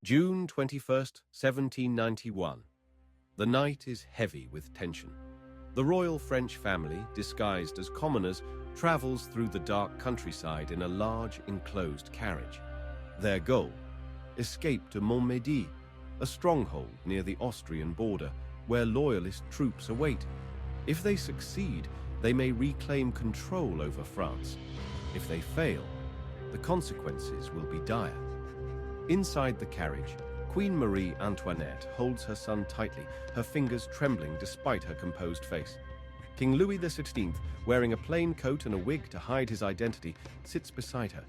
June 21st, 1791. The night is heavy with tension. The royal French family, disguised as commoners, travels through the dark countryside in a large enclosed carriage. Their goal? Escape to Montmédy, a stronghold near the Austrian border, where loyalist troops await. If they succeed, they may reclaim control over France. If they fail, the consequences will be dire. Inside the carriage, Queen Marie Antoinette holds her son tightly, her fingers trembling despite her composed face. King Louis XVI, wearing a plain coat and a wig to hide his identity, sits beside her.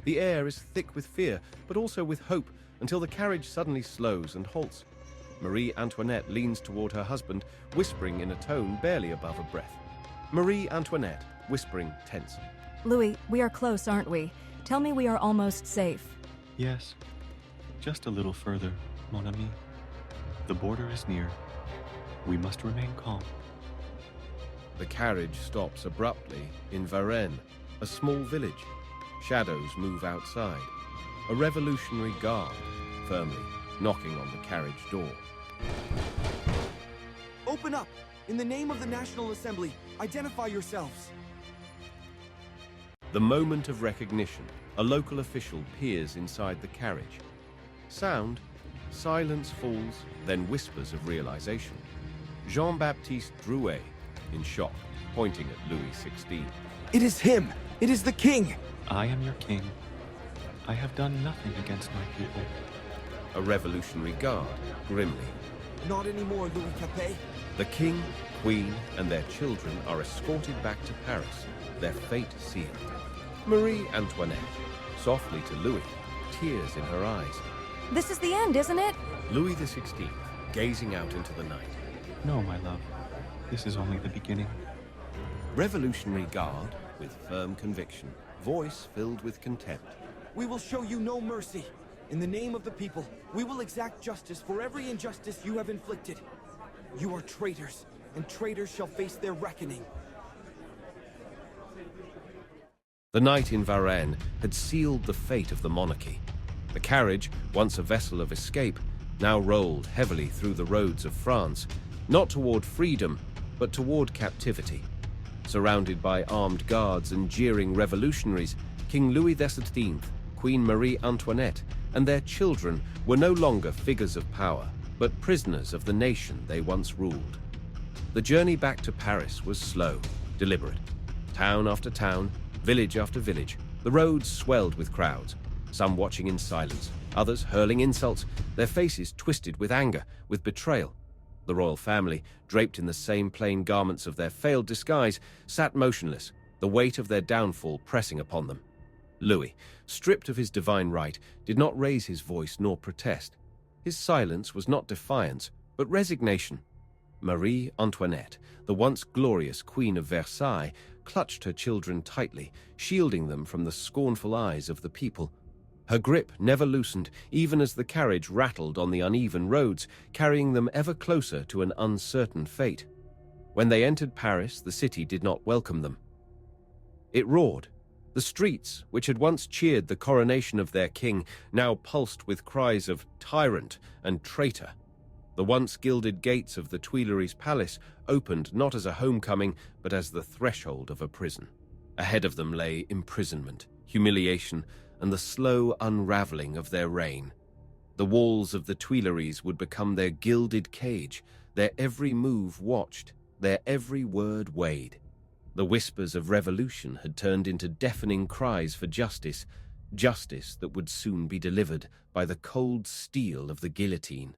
The air is thick with fear, but also with hope, until the carriage suddenly slows and halts. Marie Antoinette leans toward her husband, whispering in a tone barely above a breath. Marie Antoinette, whispering tense. Louis, we are close, aren't we? Tell me we are almost safe. Yes. Just a little further, mon ami. The border is near. We must remain calm. The carriage stops abruptly in Varennes, a small village. Shadows move outside. A revolutionary guard, firmly knocking on the carriage door. Open up! In the name of the National Assembly, identify yourselves! The moment of recognition, a local official peers inside the carriage. Sound, silence falls, then whispers of realization. Jean-Baptiste Drouet, in shock, pointing at Louis XVI. It is him! It is the king! I am your king. I have done nothing against my people. A revolutionary guard, grimly. Not anymore, Louis Capet. The king, queen, and their children are escorted back to Paris, their fate sealed. Marie Antoinette, softly to Louis, tears in her eyes. This is the end, isn't it? Louis XVI, gazing out into the night. No, my love. This is only the beginning. Revolutionary guard, with firm conviction, voice filled with contempt. We will show you no mercy. In the name of the people, we will exact justice for every injustice you have inflicted. You are traitors, and traitors shall face their reckoning. The night in Varennes had sealed the fate of the monarchy. The carriage, once a vessel of escape, now rolled heavily through the roads of France, not toward freedom, but toward captivity. Surrounded by armed guards and jeering revolutionaries, King Louis XVI, Queen Marie Antoinette, and their children were no longer figures of power, but prisoners of the nation they once ruled. The journey back to Paris was slow, deliberate. Town after town, village after village, the roads swelled with crowds, some watching in silence, others hurling insults, their faces twisted with anger, with betrayal. The royal family, draped in the same plain garments of their failed disguise, sat motionless, the weight of their downfall pressing upon them. Louis, stripped of his divine right, did not raise his voice nor protest. His silence was not defiance, but resignation. Marie Antoinette, the once glorious Queen of Versailles, clutched her children tightly, shielding them from the scornful eyes of the people. Her grip never loosened, even as the carriage rattled on the uneven roads, carrying them ever closer to an uncertain fate. When they entered Paris, the city did not welcome them. It roared. The streets, which had once cheered the coronation of their king, now pulsed with cries of tyrant and traitor. The once gilded gates of the Tuileries Palace opened not as a homecoming, but as the threshold of a prison. Ahead of them lay imprisonment, humiliation, and the slow unraveling of their reign. The walls of the Tuileries would become their gilded cage, their every move watched, their every word weighed. The whispers of revolution had turned into deafening cries for justice, justice that would soon be delivered by the cold steel of the guillotine.